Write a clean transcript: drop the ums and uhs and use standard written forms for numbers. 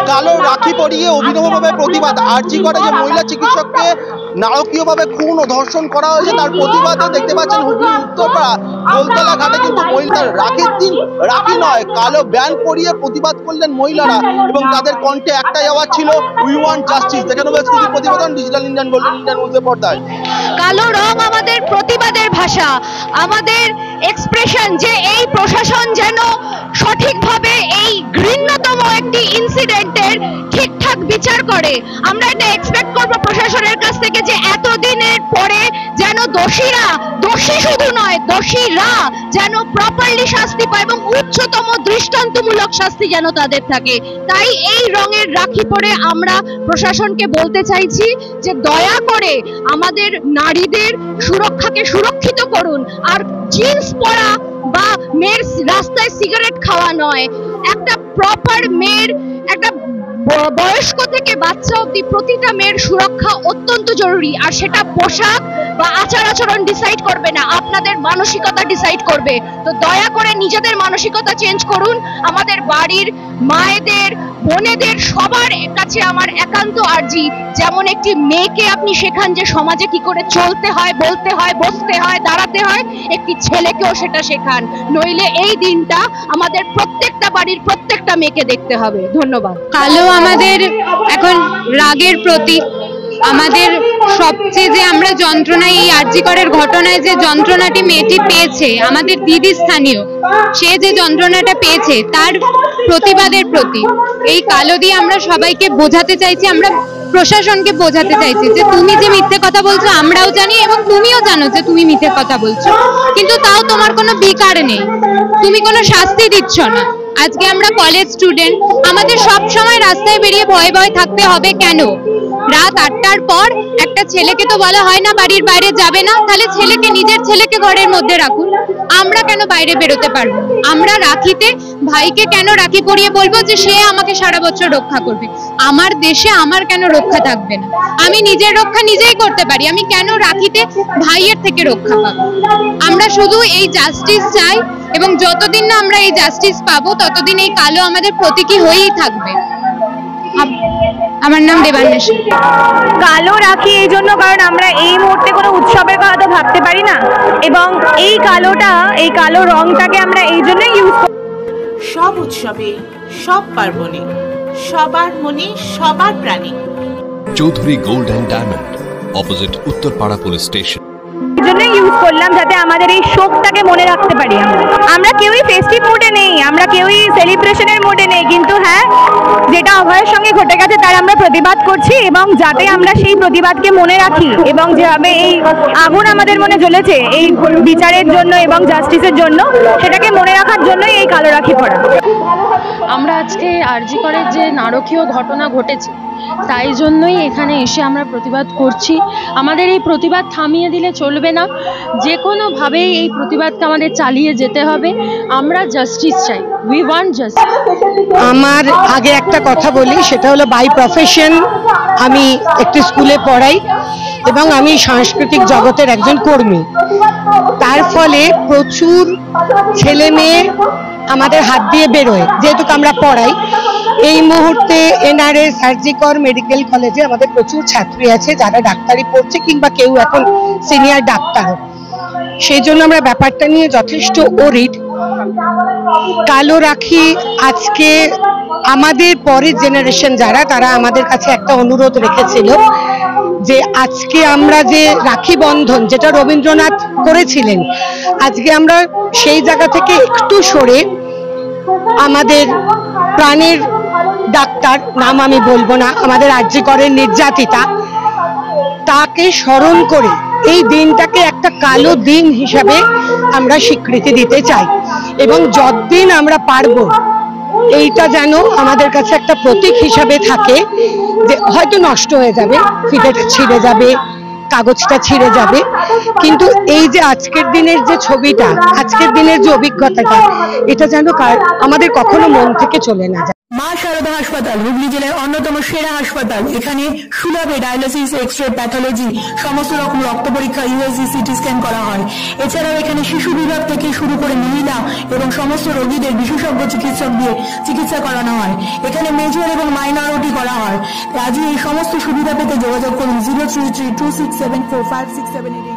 কালো রাখি পরিয়ে অভিনবভাবে প্রতিবাদ। আরজি করে যে মহিলা চিকিৎসককে নারকীয়ভাবে খুন ও ধর্ষণ করা হয়েছে তার প্রতিবাদে দেখতে পাচ্ছেন হুগলির উত্তরপাড়া গোলতলা ঘাটে কিন্তু মহিলার রাখির দিন রাখি নয় কালো ব্যান পরিয়ে প্রতিবাদ করলেন মহিলারা এবং তাদের কণ্ঠে একটাই আওয়াজ ছিল উই ওয়ান্ট জাস্টিস। দেখে নেব এক্সক্লুসিভ প্রতিবেদন ডিজিটাল ইন্ডিয়ান গোল্ডেন ইন্ডিয়ান নিউজের পর্দায়। কালো রং আমাদের প্রতিবাদের ভাষা, আমাদের এক্সপ্রেশন যে এই প্রশাসন যেন সঠিকভাবে এই ঘৃণ্যতম একটি ইনসিডেন্টের ঠিকঠাক বিচার করে। আমরা এটা এক্সপেক্ট করব প্রশাসনের কাছ থেকে যে এতদিনের পরে যেন দোষী শুধু নয় দোষীরা যেন প্রপারলি শাস্তি পায় এবং উচ্চতম দৃষ্টান্তমূলক শাস্তি যেন তাদের থাকে। তাই এই রঙের রাখি পরে আমরা প্রশাসনকে বলতে চাইছি যে দয়া করে আমাদের নারীদের সুরক্ষাকে সুরক্ষিত করুন। আর জিন্স পরা বা মেয়ের রাস্তায় সিগারেট খাওয়া নয়, একটা প্রপার মেয়ের একটা বয়স্ক থেকে বাচ্চা অবধি প্রতিটা মেয়ের সুরক্ষা অত্যন্ত জরুরি। আর সেটা পোশাক বা আচার আচরণ ডিসাইড করবে না, আপনাদের মানসিকতা ডিসাইড করবে। তো দয়া করে নিজেদের মানসিকতা চেঞ্জ করুন। আমাদের বাড়ির মায়েদের বোনেদের সবার কাছে আমার একান্ত আর্জি, যেমন একটি মেয়েকে আপনি শেখান যে সমাজে কি করে চলতে হয়, বলতে হয়, বসতে হয়, দাঁড়াতে হয়, একটি ছেলেকেও সেটা শেখান। নইলে এই দিনটা আমাদের প্রত্যেকটা বাড়ির প্রত্যেকটা মেয়েকে দেখতে হবে। ধন্যবাদ। কালো আমাদের এখন রাগের প্রতীক। আমাদের সবচেয়ে যে আমরা যন্ত্রণা এই আরজি করের ঘটনায় যে যন্ত্রণাটি মেয়েটি পেয়েছে, আমাদের দিদি স্থানীয়, সে যে যন্ত্রণাটা পেয়েছে তার প্রতিবাদের প্রতীক এই কালো দিয়ে আমরা সবাইকে বোঝাতে চাইছি, আমরা প্রশাসনকে বোঝাতে চাইছি যে তুমি যে মিথ্যে কথা বলছো আমরাও জানি এবং তুমিও জানো যে তুমি মিথ্যে কথা বলছো, কিন্তু তাও তোমার কোনো বিকার নেই, তুমি কোনো শাস্তি দিচ্ছ না। আজকে আমরা কলেজ স্টুডেন্ট, আমাদের সব সময় রাস্তায় বেরিয়ে ভয়ে ভয়ে থাকতে হবে কেন? রাত 8টার পর একটা ছেলেকে তো বলা হয় না বাড়ির বাইরে যাবে না, তাহলে নিজের ছেলেকে ঘরের মধ্যে রাখুন। আমরা কেন বাইরে বেরোতে পারবো? আমরা রাখিতে ভাইকে কেন রাখি পরিয়ে বলবো যে সে আমাকে সারা বছর রক্ষা করবে? আমার দেশে আমার কেন রক্ষা থাকবে না? আমি নিজের রক্ষা নিজেই করতে পারি, আমি কেন রাখিতে ভাইয়ের থেকে রক্ষা পাবো? আমরা শুধু এই জাস্টিস চাই এবং যতদিন না আমরা এই জাস্টিস পাবো ততদিন এই কালো আমাদের প্রতীকী হয়েই থাকবে। আমার নাম দেবান্বেষী। কালো রাখি এই জন্য কারণ আমরা এই মুহূর্তে কোনো উৎসবের কথা তো ভাবতে পারি না এবং এই কালো রংটাকে আমরা এই জন্যই ইউজ করি। সব উৎসবে, সব পার্বণে, সবার মনে, সবার প্রাণে। Chowdhury gold and diamond, opposite Uttarpara police station. জন্যই ইউজ করলাম যাতে আমাদের এই শোকটাকে মনে রাখতে পারি। আমরা কেউই ফেস্টিভ মুডে নেই, আমরা কেউই সেলিব্রেশনের মুডে নেই, কিন্তু হ্যাঁ যেটা অভয়ের সঙ্গে ঘটে গেছে তার আমরা প্রতিবাদ করছি এবং যাতে আমরা সেই প্রতিবাদকে মনে রাখি এবং যেভাবে এই আগুন আমাদের মনে জ্বলেছে এই বিচারের জন্য এবং জাস্টিসের জন্য, সেটাকে মনে রাখার জন্যই এই কালো রাখি পরা। আমরা আজকে আরজি করের যে নারকীয় ঘটনা ঘটেছে তাই জন্যই এখানে এসে আমরা প্রতিবাদ করছি। আমাদের এই প্রতিবাদ থামিয়ে দিলে চলবে না, যে কোনোভাবেই এই প্রতিবাদকে আমাদের চালিয়ে যেতে হবে। আমরা জাস্টিস চাই, উই ওয়ান্ট জাস্টিস। আমার আগে একটা কথা বলি, সেটা হলো বাই প্রফেশন আমি একটি স্কুলে পড়াই এবং আমি সাংস্কৃতিক জগতের একজন কর্মী। তার ফলে প্রচুর ছেলে মেয়ে আমাদের হাত দিয়ে বেরোয়, যেহেতু আমরা পড়াই। এই মুহূর্তে এনআরএস আরজি কর মেডিকেল কলেজে আমাদের প্রচুর ছাত্রী আছে যারা ডাক্তারি পড়ছে কিংবা কেউ এখন সিনিয়র ডাক্তার। সেই জন্য আমরা ব্যাপারটা নিয়ে যথেষ্ট ওরিড। কালো রাখি আজকে আমাদের পরের জেনারেশন যারা, তারা আমাদের কাছে একটা অনুরোধ রেখেছিল যে আজকে আমরা যে রাখি বন্ধন যেটা রবীন্দ্রনাথ করেছিলেন, আজকে আমরা সেই জায়গা থেকে একটু সরে আমাদের প্রাণের ডাক্তার, নাম আমি বলবো না, আমাদের আরজি করের নির্যাতিতা, তাকে স্মরণ করে এই দিনটাকে একটা কালো দিন হিসাবে আমরা স্বীকৃতি দিতে চাই এবং যতদিন আমরা পারবো এইটা যেন আমাদের কাছে একটা প্রতীক হিসাবে থাকে। যে হয়তো নষ্ট হয়ে যাবে, ফিতেটা ছিঁড়ে যাবে, কাগজটা ছিঁড়ে যাবে, কিন্তু এই যে আজকের দিনের যে ছবিটা, আজকের দিনের যে অভিজ্ঞতাটা, এটা যেন আমাদের কখনো মন থেকে চলে না যায়। মা শারদা হাসপাতাল হুগলি জেলার অন্যতম সেরা হাসপাতাল। এখানে সুলভে ডায়ালিসিস, এক্স-রে, প্যাথোলজি, সমস্ত রকম রক্ত পরীক্ষা, ইউএসজি, সিটি স্ক্যান করা হয়। এছাড়াও এখানে শিশু বিভাগ থেকে শুরু করে মহিলা এবং সমস্ত রোগীদের বিশেষজ্ঞ চিকিৎসক দিয়ে চিকিৎসা করানো হয়। এখানে মেজর এবং মাইনর ওটি করা হয়। আজই এই সমস্ত সুবিধা পেতে যোগাযোগ করুন 03326745678।